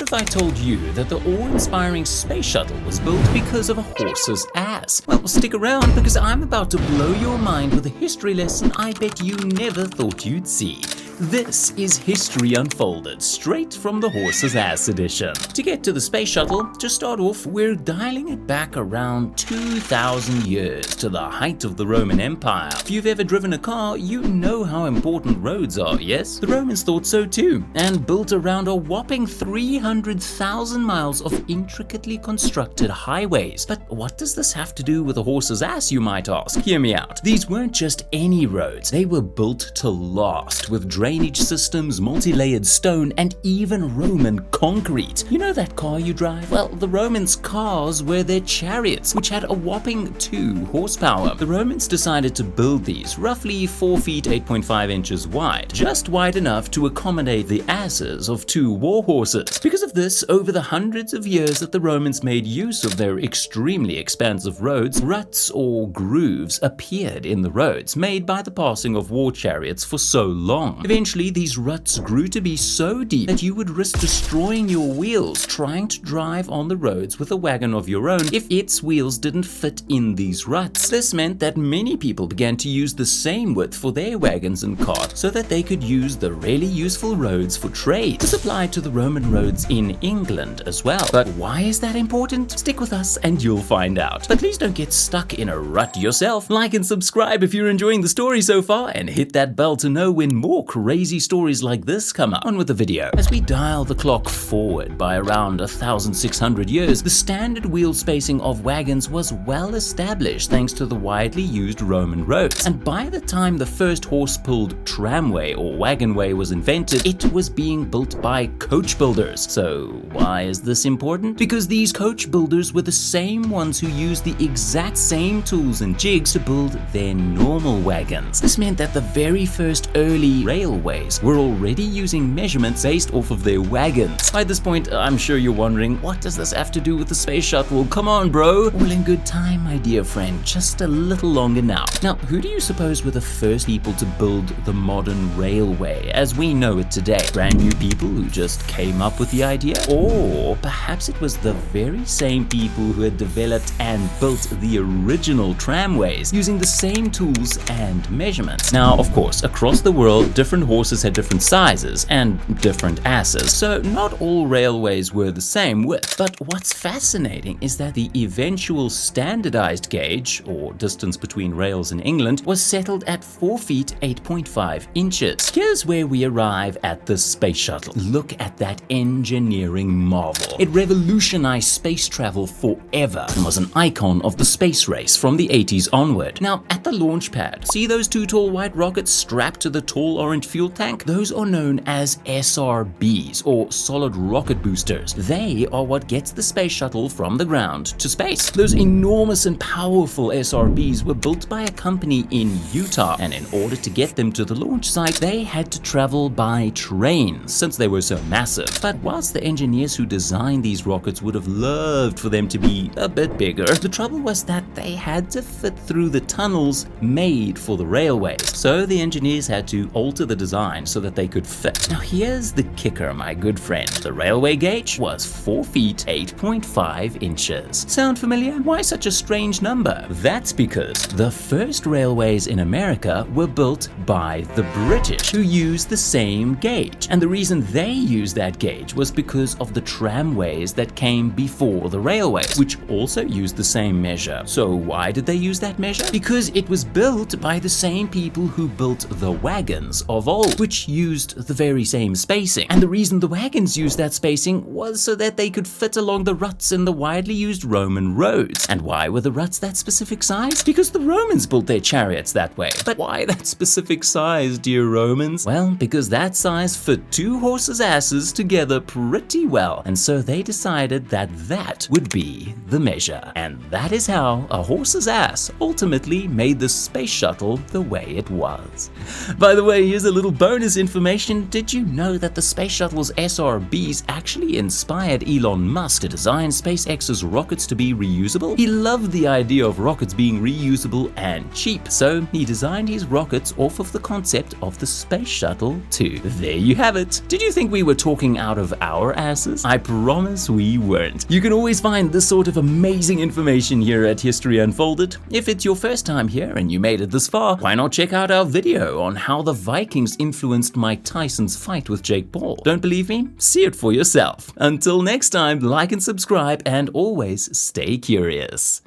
what if I told you that the awe-inspiring space shuttle was built because of a horse's ass? Well, stick around because I'm about to blow your mind with a history lesson I bet you never thought you'd see. This is History Unfolded, straight from the horse's ass edition. To get to the space shuttle, to start off, we're dialing it back around 2,000 years to the height of the Roman Empire. If you've ever driven a car, you know how important roads are, yes? The Romans thought so too, and built around a whopping 300,000 miles of intricately constructed highways. But what does this have to do with a horse's ass, you might ask? Hear me out. These weren't just any roads, they were built to last, with drainage systems, multi-layered stone, and even Roman concrete. You know that car you drive? Well, the Romans' cars were their chariots, which had a whopping 2 horsepower. The Romans decided to build these roughly 4 feet 8.5 inches wide, just wide enough to accommodate the asses of 2 war horses. Because of this, over the hundreds of years that the Romans made use of their extremely expansive roads, ruts or grooves appeared in the roads, made by the passing of war chariots for so long. Eventually, these ruts grew to be so deep that you would risk destroying your wheels trying to drive on the roads with a wagon of your own if its wheels didn't fit in these ruts. This meant that many people began to use the same width for their wagons and carts so that they could use the really useful roads for trade. This applied to the Roman roads in England as well. But why is that important? Stick with us and you'll find out. But please don't get stuck in a rut yourself. Like and subscribe if you're enjoying the story so far, and hit that bell to know when more crazy stories like this come up. On with the video. As we dial the clock forward by around 1,600 years, the standard wheel spacing of wagons was well established thanks to the widely used Roman roads. And by the time the first horse-pulled tramway or wagonway was invented, it was being built by coach builders. So why is this important? Because these coach builders were the same ones who used the exact same tools and jigs to build their normal wagons. This meant that the very first early railways were already using measurements based off of their wagons. By this point, I'm sure you're wondering, what does this have to do with the space shuttle? Come on, bro. All in good time, my dear friend. Just a little longer now. Now, who do you suppose were the first people to build the modern railway as we know it today? Brand new people who just came up with the idea? Or perhaps it was the very same people who had developed and built the original tramways using the same tools and measurements. Now, of course, across the world, different horses had different sizes and different asses, so not all railways were the same width. But what's fascinating is that the eventual standardized gauge, or distance between rails in England, was settled at 4 feet 8.5 inches. Here's where we arrive at the space shuttle. Look at that engineering marvel. It revolutionized space travel forever and was an icon of the space race from the 80s onward. Now, at the launch pad, see those 2 tall white rockets strapped to the tall orange fuel tank? Those are known as SRBs, or solid rocket boosters. They are what gets the space shuttle from the ground to space. Those enormous and powerful SRBs were built by a company in Utah, and in order to get them to the launch site, they had to travel by train since they were so massive. But whilst the engineers who designed these rockets would have loved for them to be a bit bigger, the trouble was that they had to fit through the tunnels made for the railways. So the engineers had to alter the design so that they could fit. Now here's the kicker, my good friend. The railway gauge was 4 feet 8.5 inches. Sound familiar? Why such a strange number? That's because the first railways in America were built by the British, who used the same gauge. And the reason they used that gauge was because of the tramways that came before the railways, which also used the same measure. So why did they use that measure? Because it was built by the same people who built the wagons of old, which used the very same spacing. And the reason the wagons used that spacing was so that they could fit along the ruts in the widely used Roman roads. And why were the ruts that specific size? Because the Romans built their chariots that way. But why that specific size, dear Romans? Well, because that size fit 2 horses' asses together pretty well. And so they decided that that would be the measure. And that is how a horse's ass ultimately made the space shuttle the way it was. By the way, here's a little little bonus information, did you know that the space shuttle's SRBs actually inspired Elon Musk to design SpaceX's rockets to be reusable? He loved the idea of rockets being reusable and cheap, so he designed his rockets off of the concept of the space shuttle too. There you have it. Did you think we were talking out of our asses? I promise we weren't. You can always find this sort of amazing information here at History Unfolded. If it's your first time here and you made it this far, why not check out our video on how the Vikings influenced Mike Tyson's fight with Jake Paul? Don't believe me? See it for yourself. Until next time, like and subscribe, and always stay curious.